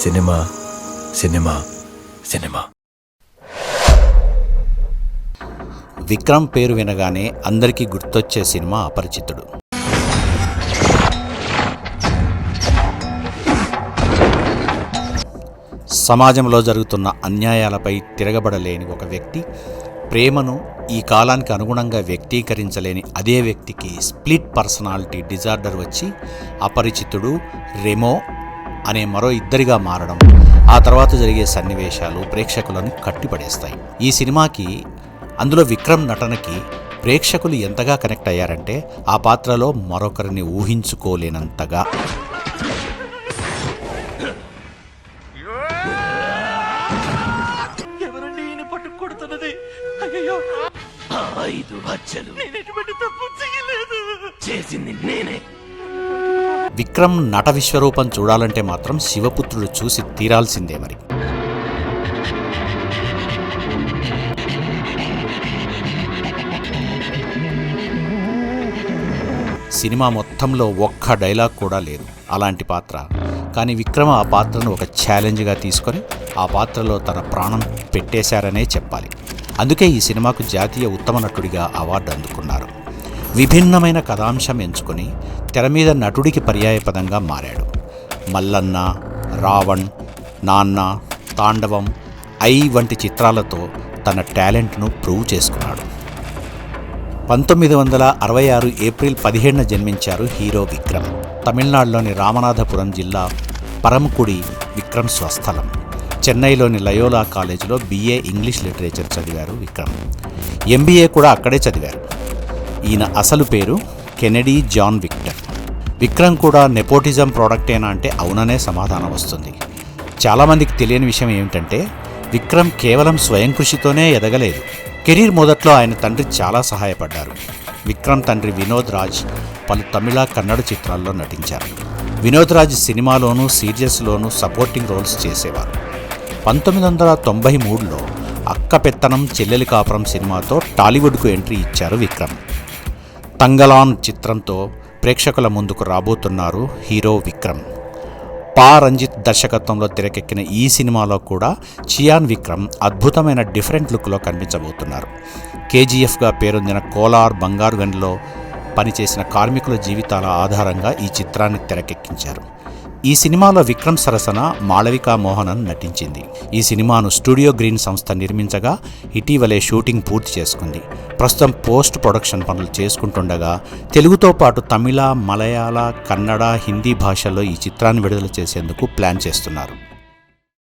Cinema cinema cinema. Vikram పేరు వినగానే అందరికీ గుర్తొచ్చే సినిమా అపరిచితుడు. సమాజంలో జరుగుతున్న అన్యాయాలపై తిరగబడలేని ఒక వ్యక్తి ప్రేమను ఈ కాలానికి అనుగుణంగా వ్యక్తీకరించలేని అదే వ్యక్తికి స్ప్లిట్ పర్సనాలిటీ డిజార్డర్ వచ్చి అపరిచితుడు, రెమో అనే మరో ఇద్దరిగా మారడం, ఆ తర్వాత జరిగే సన్నివేశాలు ప్రేక్షకులను కట్టిపడేస్తాయి. ఈ సినిమాకి అందులో విక్రమ్ నటనకి ప్రేక్షకులు ఎంతగా కనెక్ట్ అయ్యారంటే ఆ పాత్రలో మరొకరిని ఊహించుకోలేనంతగా. విక్రమ్ నట విశ్వరూపం చూడాలంటే మాత్రం శివపుత్రుడు చూసి తీరాల్సిందే. మరి సినిమా మొత్తంలో ఒక్క డైలాగ్ కూడా లేదు అలాంటి పాత్ర. కానీ విక్రమ్ ఆ పాత్రను ఒక ఛాలెంజ్గా తీసుకొని ఆ పాత్రలో తన ప్రాణం పెట్టేశారనే చెప్పాలి. అందుకే ఈ సినిమాకు జాతీయ ఉత్తమ నటుడిగా అవార్డు అందుకున్నారు. విభిన్నమైన కథాంశం ఎంచుకొని తెర మీద నటుడికి పర్యాయపదంగా మారాడు. మల్లన్న, రావణ్, నాన్న, తాండవం, ఐ వంటి చిత్రాలతో తన టాలెంట్ను ప్రూవ్ చేసుకున్నాడు. 1966 ఏప్రిల్ 17న జన్మించారు హీరో విక్రమ్. తమిళనాడులోని రామనాథపురం జిల్లా పరమకుడి విక్రమ్ స్వస్థలం. చెన్నైలోని లయోలా కాలేజీలో BA ఇంగ్లీష్ లిటరేచర్ చదివారు విక్రమ్. MBA కూడా అక్కడే చదివారు. ఈయన అసలు పేరు కెనడీ జాన్ విక్టర్. విక్రమ్ కూడా నెపోటిజం ప్రోడక్టేనా అంటే అవుననే సమాధానం వస్తుంది. చాలామందికి తెలియని విషయం ఏమిటంటే విక్రమ్ కేవలం స్వయం కృషితోనే ఎదగలేదు. కెరీర్ మొదట్లో ఆయన తండ్రి చాలా సహాయపడ్డారు. విక్రమ్ తండ్రి వినోద్ రాజ్ పలు తమిళ, కన్నడ చిత్రాల్లో నటించారు. వినోద్ రాజ్ సినిమాలోనూ సీరియల్స్లోనూ సపోర్టింగ్ రోల్స్ చేసేవారు. 1993లో అక్క పెత్తనం చెల్లెలి కాపురం సినిమాతో టాలీవుడ్కు ఎంట్రీ ఇచ్చారు విక్రమ్. తంగలాన్ చిత్రంతో ప్రేక్షకుల ముందుకు రాబోతున్నారు హీరో విక్రమ్. పా రంజిత్ దర్శకత్వంలో తెరకెక్కిన ఈ సినిమాలో కూడా చియాన్ విక్రమ్ అద్భుతమైన డిఫరెంట్ లుక్లో కనిపించబోతున్నారు. KGFగా పేరొందిన కోలార్, బంగారుగన్లో పనిచేసిన కార్మికుల జీవితాల ఆధారంగా ఈ చిత్రాన్ని తెరకెక్కించారు. ఈ సినిమాలో విక్రమ్ సరసన మాళవికా మోహనన్ నటించింది. ఈ సినిమాను స్టూడియో గ్రీన్ సంస్థ నిర్మించగా ఇటీవలే షూటింగ్ పూర్తి చేసుకుంది. ప్రస్తుతం పోస్ట్ ప్రొడక్షన్ పనులు చేసుకుంటుండగా తెలుగుతో పాటు తమిళ, మలయాళ, కన్నడ, హిందీ భాషల్లో ఈ చిత్రాన్ని విడుదల చేసేందుకు ప్లాన్ చేస్తున్నారు.